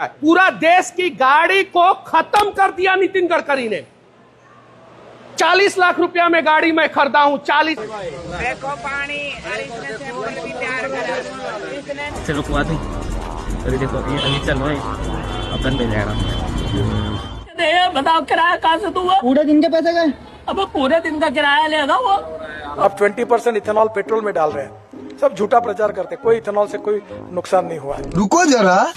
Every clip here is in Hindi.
पूरा देश की गाड़ी को खत्म कर दिया नितिन गडकरी ने। 40 लाख रुपया में गाड़ी मैं खरीदा हूँ। 40 देखो पानी और इसने सैंपल भी तैयार करा। चलो कुआ थे अभी देखो ये अभी चल रहा है अपन ले जाएगा। बताओ किराया कहाँ से दूंगा? पूरे दिन के पैसे गए। अब पूरे दिन का किराया लेगा वो। अब 20% इथेनॉल पेट्रोल में डाल रहे हैं। सब झूठा प्रचार करते, कोई इथेनॉल से कोई नुकसान नहीं हुआ है। रुको जरा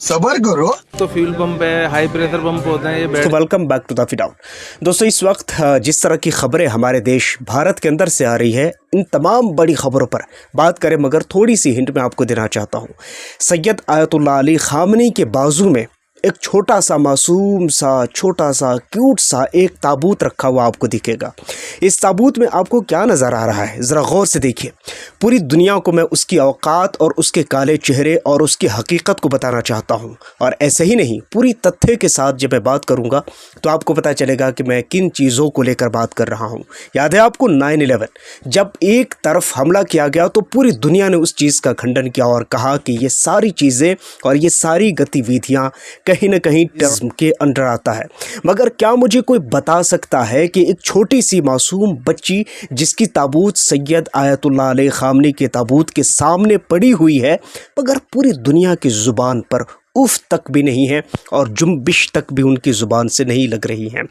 सबर करो। तो फ्यूल पंप है, हाई प्रेशर पंप होते हैं ये। तो वेलकम बैक टू द फिडाउन। दोस्तों इस वक्त जिस तरह की खबरें हमारे देश भारत के अंदर से आ रही है, इन तमाम बड़ी खबरों पर बात करें, मगर थोड़ी सी हिंट मैं आपको देना चाहता हूँ। सैयद आयतुल्लाह अली खामनी के बाजू में एक छोटा सा मासूम सा छोटा सा क्यूट सा एक ताबूत रखा हुआ आपको दिखेगा। इस ताबूत में आपको क्या नज़र आ रहा है, ज़रा गौर से देखिए। पूरी दुनिया को मैं उसकी औकात और उसके काले चेहरे और उसकी हकीकत को बताना चाहता हूँ। और ऐसे ही नहीं, पूरी तथ्य के साथ जब मैं बात करूँगा तो आपको पता चलेगा कि मैं किन चीज़ों को लेकर बात कर रहा हूँ। याद है आपको 9/11 जब एक तरफ हमला किया गया तो पूरी दुनिया ने उस चीज़ का खंडन किया और कहा कि ये सारी चीज़ें और ये सारी गतिविधियाँ कहीं न कहीं टेररिज्म के अंडर आता है। मगर क्या मुझे कोई बता सकता है कि एक छोटी सी मासूम बच्ची जिसकी ताबूत सैयद आयतुल्लाह अली खामनी के ताबूत के सामने पड़ी हुई है, मगर पूरी दुनिया की ज़ुबान पर उफ तक भी नहीं है और जुम्बिश तक भी उनकी ज़ुबान से नहीं लग रही है।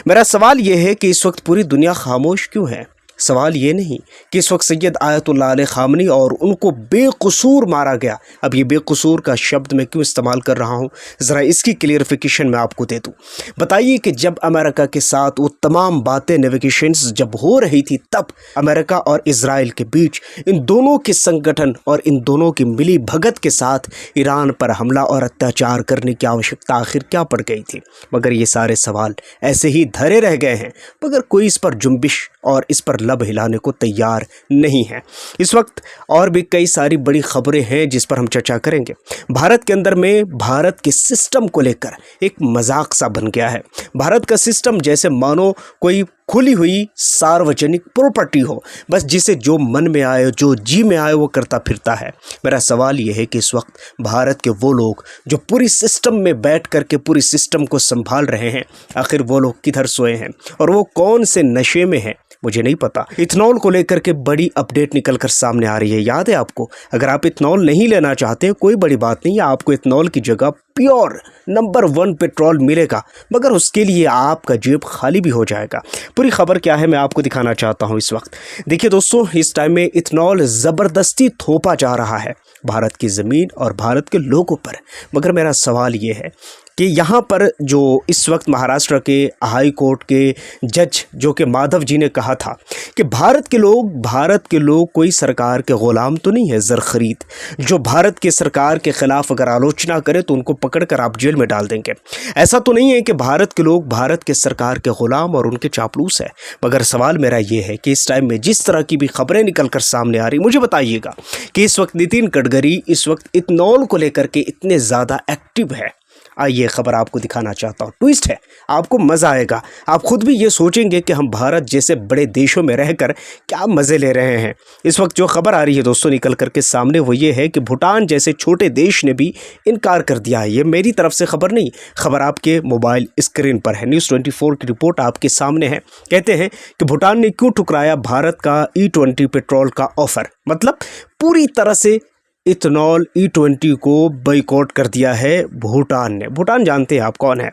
मेरा सवाल ये है कि इस वक्त पूरी दुनिया खामोश क्यों है? सवाल ये नहीं कि इस वक्त सैयद आयतुल्लाह अली खामनी और उनको बेकसूर मारा गया। अब ये बेकसूर का शब्द मैं क्यों इस्तेमाल कर रहा हूँ, ज़रा इसकी क्लियरिफिकेशन मैं आपको दे दूँ। बताइए कि जब अमेरिका के साथ वो तमाम बातें नेविगेशंस जब हो रही थी, तब अमेरिका और इज़राइल के बीच इन दोनों के संगठन और इन दोनों की मिली भगत के साथ ईरान पर हमला और अत्याचार करने की आवश्यकता आखिर क्या पड़ गई थी? मगर ये सारे सवाल ऐसे ही धरे रह गए हैं, मगर कोई इस पर जुम्बिश और इस पर लब हिलाने को तैयार नहीं है। इस वक्त और भी कई सारी बड़ी खबरें हैं जिस पर हम चर्चा करेंगे। भारत के अंदर में भारत के सिस्टम को लेकर एक मजाक सा बन गया है। भारत का सिस्टम जैसे मानो कोई खुली हुई सार्वजनिक प्रॉपर्टी हो, बस जिसे जो मन में आए जो जी में आए वो करता फिरता है। मेरा सवाल ये है कि इस वक्त भारत के वो लोग जो पूरी सिस्टम में बैठ कर के पूरी सिस्टम को संभाल रहे हैं, आखिर वो लोग किधर सोए हैं और वो कौन से नशे में हैं, मुझे नहीं पता। इथनॉल को लेकर के बड़ी अपडेट निकल कर सामने आ रही है। याद है आपको? अगर आप इथनॉल नहीं लेना चाहते हैं कोई बड़ी बात नहीं है, आपको इथनॉल की जगह प्योर नंबर 1 पेट्रोल मिलेगा, मगर उसके लिए आपका जेब खाली भी हो जाएगा। पूरी खबर क्या है मैं आपको दिखाना चाहता हूं इस वक्त। देखिए दोस्तों, इस टाइम में इथनॉल ज़बरदस्ती थोपा जा रहा है भारत की ज़मीन और भारत के लोगों पर। मगर मेरा सवाल ये है कि यहाँ पर जो इस वक्त महाराष्ट्र के हाई कोर्ट के जज जो कि माधव जी ने कहा था कि भारत के लोग कोई सरकार के ग़ुलाम तो नहीं है ज़र ख़रीद, जो भारत के सरकार के ख़िलाफ़ अगर आलोचना करे तो उनको पकड़ कर आप जेल में डाल देंगे। ऐसा तो नहीं है कि भारत के लोग भारत के सरकार के ग़ुलाम और उनके चापलूस है। मगर सवाल मेरा ये है कि इस टाइम में जिस तरह की भी खबरें निकल कर सामने आ रही, मुझे बताइएगा कि इस वक्त नितिन गडकरी इस वक्त इथनॉल को लेकर के इतने ज़्यादा एक्टिव है। आइए खबर आपको दिखाना चाहता हूँ, ट्विस्ट है, आपको मज़ा आएगा। आप खुद भी ये सोचेंगे कि हम भारत जैसे बड़े देशों में रहकर क्या मज़े ले रहे हैं। इस वक्त जो खबर आ रही है दोस्तों निकल करके सामने, वो ये है कि भूटान जैसे छोटे देश ने भी इनकार कर दिया है। ये मेरी तरफ से खबर नहीं, खबर आपके मोबाइल स्क्रीन पर है। News 24 की रिपोर्ट आपके सामने है। कहते हैं कि भूटान ने क्यों ठुकराया भारत का E20 पेट्रोल का ऑफ़र, मतलब पूरी तरह से इथनॉल E20 को बॉयकॉट कर दिया है भूटान ने। भूटान जानते हैं आप कौन है?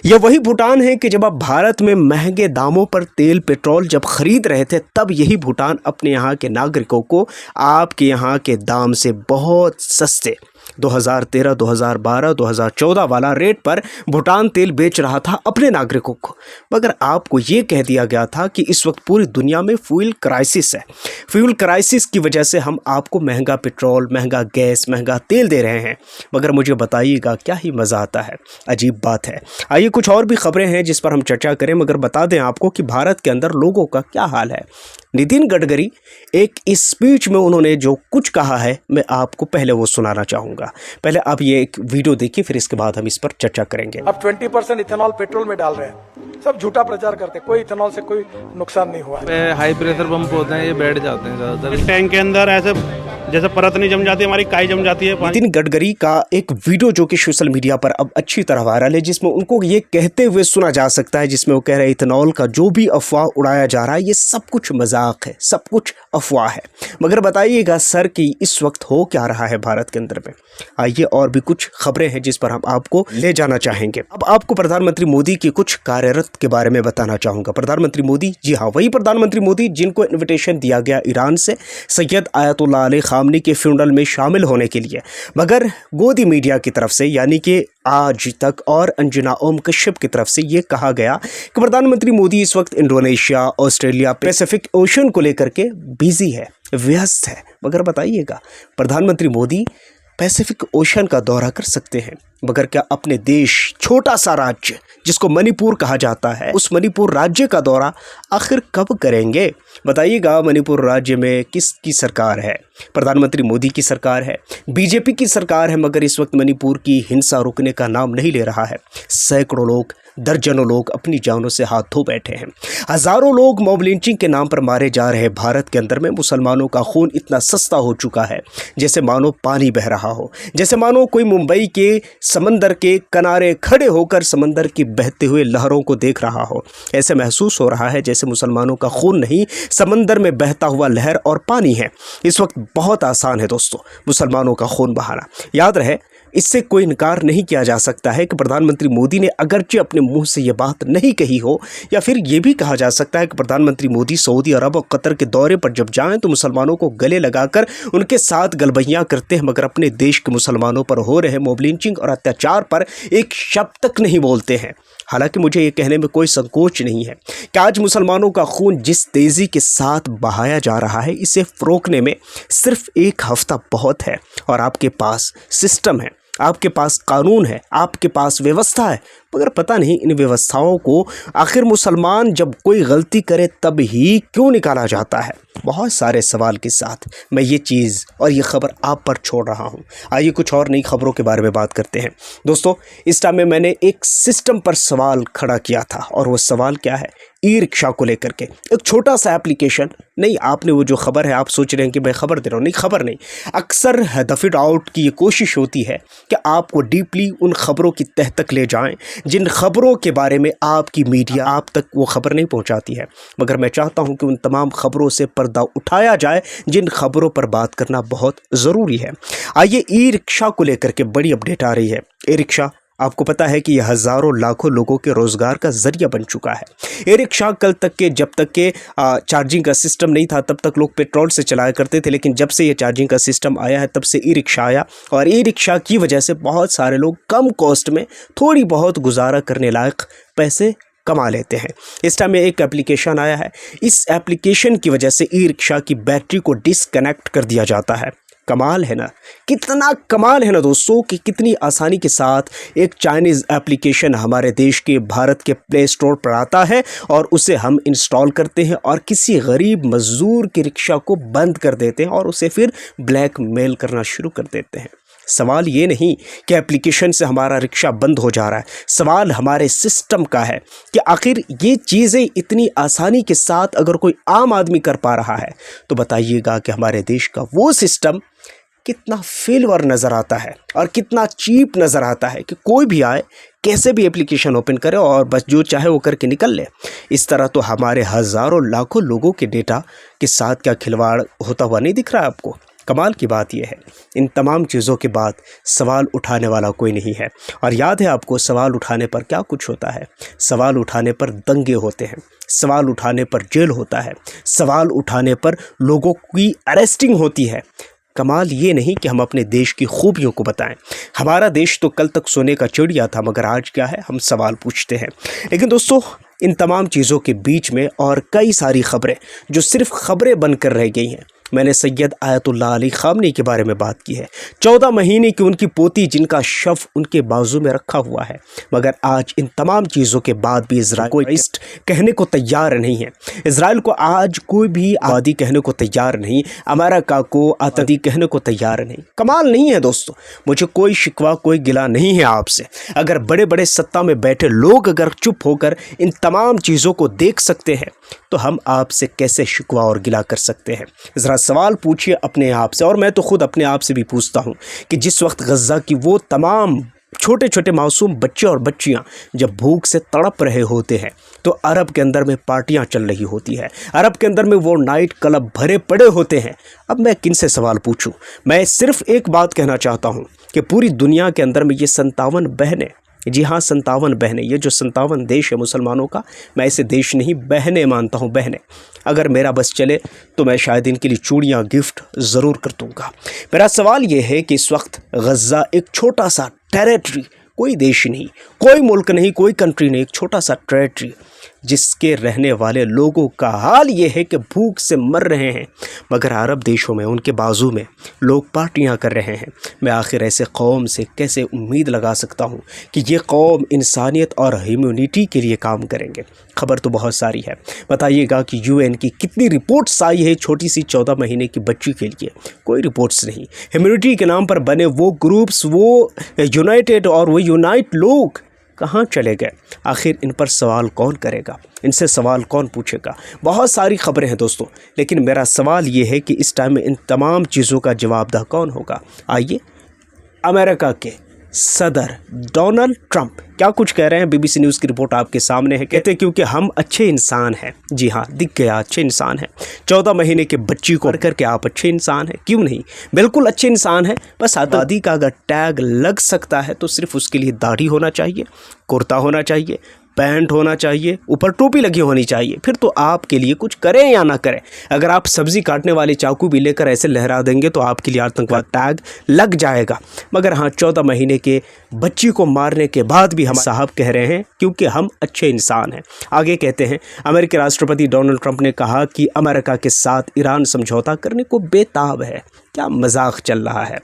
यह वही भूटान है कि जब आप भारत में महंगे दामों पर तेल पेट्रोल जब खरीद रहे थे, तब यही भूटान अपने यहाँ के नागरिकों को आपके यहाँ के दाम से बहुत सस्ते 2013, 2012, 2014 वाला रेट पर भूटान तेल बेच रहा था अपने नागरिकों को। मगर आपको ये कह दिया गया था कि इस वक्त पूरी दुनिया में फ्यूल क्राइसिस है, फ्यूल क्राइसिस की वजह से हम आपको महंगा पेट्रोल, महंगा गैस, महंगा तेल दे रहे हैं। मगर मुझे बताइएगा क्या ही मज़ा आता है, अजीब बात है। आइए कुछ और भी खबरें हैं जिस पर हम चर्चा करें, मगर बता दें आपको कि भारत के अंदर लोगों का क्या हाल है। नितिन गडकरी एक इस स्पीच में उन्होंने जो कुछ कहा है मैं आपको पहले वो सुनाना चाहूँगा। पहले आप ये एक वीडियो देखिए, फिर इसके बाद हम इस पर चर्चा करेंगे। अब 20% इथेनॉल पेट्रोल में डाल रहे हैं, सब झूठा प्रचार करते हैं, कोई इथेनॉल से कोई नुकसान नहीं हुआ है। हाई प्रेशर पंप होते हैं, ये बैठ जाते हैं ज़्यादातर। टैंक के अंदर ऐसे जैसे परत नहीं जम जाती, हमारी काई जम जाती है। नितिन गडकरी का एक वीडियो जो कि सोशल मीडिया पर अब अच्छी तरह वायरल है, जिसमें उनको ये कहते हुए सुना जा सकता है, जिसमें वो कह रहे हैं इथेनॉल का जो भी अफवाह उड़ाया जा रहा है ये सब कुछ मजाक है, सब कुछ अफवाह है। मगर बताइएगा सर कि इस वक्त हो क्या रहा है भारत के अंदर में। आइए और भी कुछ खबरें हैं जिस पर हम आपको ले जाना चाहेंगे। अब आपको प्रधानमंत्री मोदी की कुछ कार्यरत के बारे में बताना चाहूँगा। प्रधानमंत्री मोदी, जी हाँ वही प्रधानमंत्री मोदी जिनको इन्विटेशन दिया गया ईरान से सैयद आयतुल्लाह अली खामनी के फ्यूनरल में शामिल होने के लिए, मगर गोदी मीडिया की तरफ से यानी कि आज तक और अंजुना ओम कश्यप की तरफ से ये कहा गया कि प्रधानमंत्री मोदी इस वक्त इंडोनेशिया, ऑस्ट्रेलिया, पैसिफिक ओशन को लेकर के बिजी है, व्यस्त है। मगर बताइएगा प्रधानमंत्री मोदी पैसिफिक ओशन का दौरा कर सकते हैं, मगर क्या अपने देश, छोटा सा राज्य जिसको मणिपुर कहा जाता है, उस मणिपुर राज्य का दौरा आखिर कब करेंगे? बताइएगा मणिपुर राज्य में किसकी सरकार है? प्रधानमंत्री मोदी की सरकार है, बीजेपी की सरकार है, मगर इस वक्त मणिपुर की हिंसा रुकने का नाम नहीं ले रहा है। सैकड़ों लोग, दर्जनों लोग अपनी जानों से हाथ धो बैठे हैं। हजारों लोग मॉब लिंचिंग के नाम पर मारे जा रहे हैं। भारत के अंदर में मुसलमानों का खून इतना सस्ता हो चुका है जैसे मानो पानी बह रहा हो, जैसे मानो कोई मुंबई के समंदर के किनारे खड़े होकर समंदर की बहते हुए लहरों को देख रहा हो। ऐसे महसूस हो रहा है जैसे मुसलमानों का खून नहीं, समंदर में बहता हुआ लहर और पानी है। इस वक्त बहुत आसान है दोस्तों मुसलमानों का खून बहाना। याद रहे, इससे कोई इनकार नहीं किया जा सकता है कि प्रधानमंत्री मोदी ने अगरचे अपने मुंह से ये बात नहीं कही हो, या फिर ये भी कहा जा सकता है कि प्रधानमंत्री मोदी सऊदी अरब और कतर के दौरे पर जब जाएं तो मुसलमानों को गले लगाकर उनके साथ गलबैयां करते हैं, मगर अपने देश के मुसलमानों पर हो रहे मॉब लिंचिंग और अत्याचार पर एक शब्द तक नहीं बोलते हैं। हालांकि मुझे ये कहने में कोई संकोच नहीं है कि आज मुसलमानों का खून जिस तेज़ी के साथ बहाया जा रहा है, इसे रोकने में सिर्फ एक हफ्ता बहुत है। और आपके पास सिस्टम है, आपके पास कानून है, आपके पास व्यवस्था है, मगर पता नहीं इन व्यवस्थाओं को आखिर मुसलमान जब कोई गलती करे तब ही क्यों निकाला जाता है। बहुत सारे सवाल के साथ मैं ये चीज़ और ये खबर आप पर छोड़ रहा हूँ। आइए कुछ और नई खबरों के बारे में बात करते हैं। दोस्तों, इस टाइम में मैंने एक सिस्टम पर सवाल खड़ा किया था, और वो सवाल क्या है? ई रिक्शा को लेकर के एक छोटा सा एप्लीकेशन नहीं। आपने वो जो खबर है, आप सोच रहे हैं कि मैं खबर दे रहा हूँ, नहीं, खबर नहीं। अक्सर दफिट आउट की ये कोशिश होती है कि आपको डीपली उन खबरों की तह तक ले जाएं जिन खबरों के बारे में आपकी मीडिया आप तक वो खबर नहीं पहुंचाती है। मगर मैं चाहता हूं कि उन तमाम खबरों से पर्दा उठाया जाए जिन खबरों पर बात करना बहुत ज़रूरी है। आइए, ई रिक्शा को लेकर के बड़ी अपडेट आ रही है। ई रिक्शा, आपको पता है कि यह हज़ारों लाखों लोगों के रोज़गार का ज़रिया बन चुका है। ई रिक्शा कल तक के, जब तक के चार्जिंग का सिस्टम नहीं था तब तक लोग पेट्रोल से चलाया करते थे, लेकिन जब से ये चार्जिंग का सिस्टम आया है तब से ई रिक्शा आया, और ई रिक्शा की वजह से बहुत सारे लोग कम कॉस्ट में थोड़ी बहुत गुजारा करने लायक पैसे कमा लेते हैं। इस टाइम में एक एप्लीकेशन आया है, इस एप्लीकेशन की वजह से ई रिक्शा की बैटरी को डिसकनेक्ट कर दिया जाता है। कमाल है ना, कितना कमाल है ना दोस्तों कि कितनी आसानी के साथ एक चाइनीज़ एप्लीकेशन हमारे देश के भारत के प्ले स्टोर पर आता है और उसे हम इंस्टॉल करते हैं और किसी गरीब मजदूर की रिक्शा को बंद कर देते हैं और उसे फिर ब्लैकमेल करना शुरू कर देते हैं। सवाल ये नहीं कि एप्लीकेशन से हमारा रिक्शा बंद हो जा रहा है, सवाल हमारे सिस्टम का है कि आखिर ये चीज़ें इतनी आसानी के साथ अगर कोई आम आदमी कर पा रहा है तो बताइएगा कि हमारे देश का वो सिस्टम कितना फेलवर नज़र आता है और कितना चीप नज़र आता है कि कोई भी आए, कैसे भी एप्लीकेशन ओपन करे और बस जो चाहे वो करके निकल ले। इस तरह तो हमारे हज़ारों लाखों लोगों के डेटा के साथ क्या खिलवाड़ होता हुआ नहीं दिख रहा है आपको? कमाल की बात यह है, इन तमाम चीज़ों के बाद सवाल उठाने वाला कोई नहीं है। और याद है आपको, सवाल उठाने पर क्या कुछ होता है? सवाल उठाने पर दंगे होते हैं, सवाल उठाने पर जेल होता है, सवाल उठाने पर लोगों की अरेस्टिंग होती है। कमाल ये नहीं कि हम अपने देश की खूबियों को बताएं। हमारा देश तो कल तक सोने का चिड़िया था, मगर आज क्या है, हम सवाल पूछते हैं। लेकिन दोस्तों, इन तमाम चीज़ों के बीच में और कई सारी खबरें जो सिर्फ खबरें बनकर रह गई हैं, मैंने सैयद आयतुल्लाह अली खामनी के बारे में बात की है। 14 महीने की उनकी पोती जिनका शव उनके बाजू में रखा हुआ है, मगर आज इन तमाम चीज़ों के बाद भी इजराइल कोई कहने को तैयार नहीं है। इजराइल को आज कोई भी आतंकी कहने को तैयार नहीं, अमेरिका को आतंकी कहने को तैयार नहीं। कमाल नहीं है दोस्तों, मुझे कोई शिकवा कोई गिला नहीं है आपसे। अगर बड़े बड़े सत्ता में बैठे लोग अगर चुप होकर इन तमाम चीज़ों को देख सकते हैं तो हम आपसे कैसे शिकवा और गिला कर सकते हैं। ज़रा सवाल पूछिए अपने आप से, और मैं तो खुद अपने आप से भी पूछता हूँ कि जिस वक्त गज़ा की वो तमाम छोटे छोटे मासूम बच्चे और बच्चियां जब भूख से तड़प रहे होते हैं तो अरब के अंदर में पार्टियां चल रही होती है, अरब के अंदर में वो नाइट क्लब भरे पड़े होते हैं। अब मैं किन से सवाल पूछूं? मैं सिर्फ एक बात कहना चाहता हूं कि पूरी दुनिया के अंदर में ये 57 बहनें, जी हाँ 57 बहनें, ये जो 57 देश है मुसलमानों का, मैं इसे देश नहीं बहनें मानता हूँ, बहनें। अगर मेरा बस चले तो मैं शायद इनके लिए चूड़ियाँ गिफ्ट ज़रूर कर दूँगा। मेरा सवाल ये है कि इस वक्त गज़ा एक छोटा सा टेरिटरी, कोई देश नहीं, कोई मुल्क नहीं, कोई कंट्री नहीं, एक छोटा सा टेरिटरी जिसके रहने वाले लोगों का हाल ये है कि भूख से मर रहे हैं, मगर अरब देशों में उनके बाजू में लोग पार्टियां कर रहे हैं। मैं आखिर ऐसे कौम से कैसे उम्मीद लगा सकता हूं कि ये कौम इंसानियत और ह्यूमैनिटी के लिए काम करेंगे? खबर तो बहुत सारी है। बताइएगा कि यूएन की कितनी रिपोर्ट्स आई है छोटी सी 14 महीने की बच्ची के लिए? कोई रिपोर्ट्स नहीं। ह्यूमैनिटी के नाम पर बने वो ग्रुप्स, वो यूनाइटेड और वो यूनाइट लोग कहाँ चले गए? आखिर इन पर सवाल कौन करेगा? इनसे सवाल कौन पूछेगा? बहुत सारी खबरें हैं दोस्तों, लेकिन मेरा सवाल ये है कि इस टाइम में इन तमाम चीज़ों का जवाबदेह कौन होगा? आइए, अमेरिका के सदर डोनाल्ड ट्रंप क्या कुछ कह रहे हैं। बीबीसी न्यूज़ की रिपोर्ट आपके सामने है। कहते हैं क्योंकि हम अच्छे इंसान हैं। जी हाँ, दिख गया, अच्छे इंसान हैं। 14 महीने के बच्ची को करके आप अच्छे इंसान हैं, क्यों नहीं? बिल्कुल अच्छे इंसान हैं। बस आज़ादी का अगर टैग लग सकता है तो सिर्फ उसके लिए दाढ़ी होना चाहिए, कुर्ता होना चाहिए, पैंट होना चाहिए, ऊपर टोपी लगी होनी चाहिए, फिर तो आपके लिए कुछ करें या ना करें। अगर आप सब्ज़ी काटने वाले चाकू भी लेकर ऐसे लहरा देंगे तो आपके लिए आतंकवाद टैग लग जाएगा। मगर हाँ, 14 महीने के बच्ची को मारने के बाद भी हम साहब कह रहे हैं क्योंकि हम अच्छे इंसान हैं। आगे कहते हैं, अमेरिकी राष्ट्रपति डोनाल्ड ट्रंप ने कहा कि अमेरिका के साथ ईरान समझौता करने को बेताब है। क्या मजाक चल रहा है?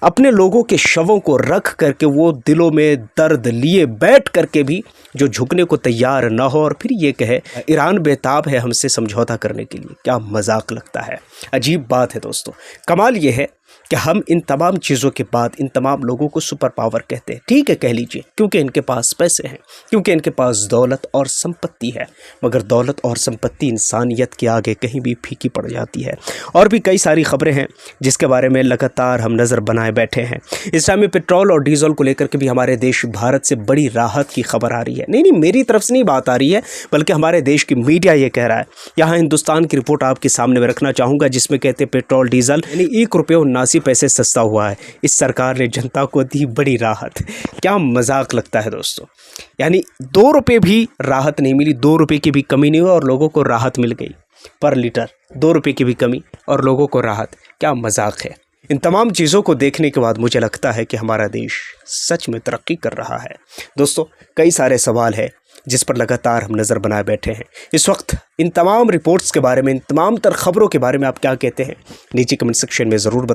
अपने लोगों के शवों को रख करके वो दिलों में दर्द लिए बैठ करके भी जो झुकने को तैयार ना हो और फिर ये कहे ईरान बेताब है हमसे समझौता करने के लिए। क्या मजाक लगता है? अजीब बात है दोस्तों। कमाल ये है कि हम इन तमाम चीज़ों के बाद इन तमाम लोगों को सुपर पावर कहते हैं। ठीक है, कह लीजिए, क्योंकि इनके पास पैसे हैं, क्योंकि इनके पास दौलत और संपत्ति है। मगर दौलत और संपत्ति इंसानियत के आगे कहीं भी फीकी पड़ जाती है। और भी कई सारी खबरें हैं जिसके बारे में लगातार हम नज़र बनाए बैठे हैं। इस टाइम में पेट्रोल और डीजल को लेकर के भी हमारे देश भारत से बड़ी राहत की खबर आ रही है। नहीं, मेरी तरफ से नहीं बात आ रही है, बल्कि हमारे देश की मीडिया ये कह रहा है। यहाँ हिंदुस्तान की रिपोर्ट आपके सामने में रखना चाहूँगा, जिसमें कहते हैं पेट्रोल डीजल यानी ₹1.79 पैसे सस्ता हुआ है। इस सरकार ने जनता को दी बड़ी राहत। क्या मजाक लगता है दोस्तों। यानी ₹2 भी राहत नहीं मिली, ₹2 की भी कमी नहीं हुई और लोगों को राहत मिल गई। पर लीटर ₹2 की भी कमी और लोगों को राहत। क्या मजाक है। इन तमाम चीज़ों को देखने के बाद मुझे लगता है कि हमारा देश सच में तरक्की कर रहा है। दोस्तों, कई सारे सवाल हैं जिस पर लगातार हम नज़र बनाए बैठे हैं। इस वक्त इन तमाम रिपोर्ट्स के बारे में, इन तमाम तर खबरों के बारे में आप क्या कहते हैं? नीचे कमेंट सेक्शन में ज़रूर बताएं।